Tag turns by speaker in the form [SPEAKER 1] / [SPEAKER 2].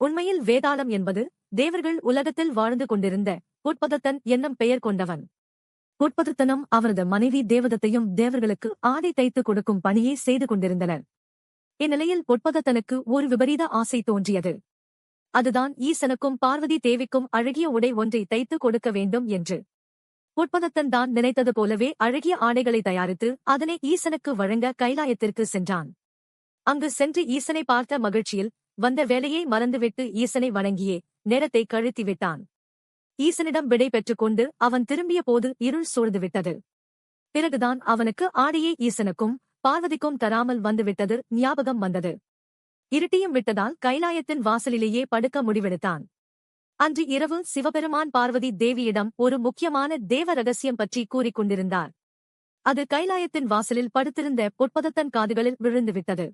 [SPEAKER 1] உண்மையில் வேதாளம் என்பது தேவர்கள் உலகத்தில் வாழ்ந்து கொண்டிருந்த புட்பதத்தன் என்னும் பெயர் கொண்டவன். புட்பதத்தனும் அவரது மனைவி தேவதத்தையும் தேவர்களுக்கு ஆடை தைத்துக் கொடுக்கும் பணியை செய்து கொண்டிருந்தனர். இந்நிலையில் புட்பதத்தனுக்கு ஒரு விபரீத ஆசை தோன்றியது. அதுதான் ஈசனுக்கும் பார்வதி தேவிக்கும் அழகிய உடை ஒன்றை தைத்துக் கொடுக்க வேண்டும் என்று. புட்பதத்தன் தான் நினைத்தது போலவே அழகிய ஆடைகளை தயாரித்து அதனை ஈசனுக்கு வழங்க கைலாயத்திற்கு சென்றான். அங்கு சென்று ஈசனை பார்த்த மகிழ்ச்சியில் வந்த வேலையை மறந்துவிட்டு ஈசனை வணங்கியே நேரத்தை கழித்துவிட்டான். ஈசனிடம் விடை பெற்றுக் கொண்டு அவன் திரும்பிய போது இருள் சூழ்ந்துவிட்டது. பிறகுதான் அவனுக்கு ஆடையை ஈசனுக்கும் பார்வதிக்கும் தராமல் வந்துவிட்டது ஞாபகம் வந்தது. இருட்டியும் விட்டதால் கைலாயத்தின் வாசலிலேயே படுக்க முடிவெடுத்தான். அன்று இரவு சிவபெருமான் பார்வதி தேவியிடம் ஒரு முக்கியமான தேவ ரகசியம் பற்றி கூறிக் கொண்டிருந்தார். அது கைலாயத்தின் வாசலில் படுத்திருந்த புட்பதத்தன் காதுகளில் விழுந்துவிட்டது.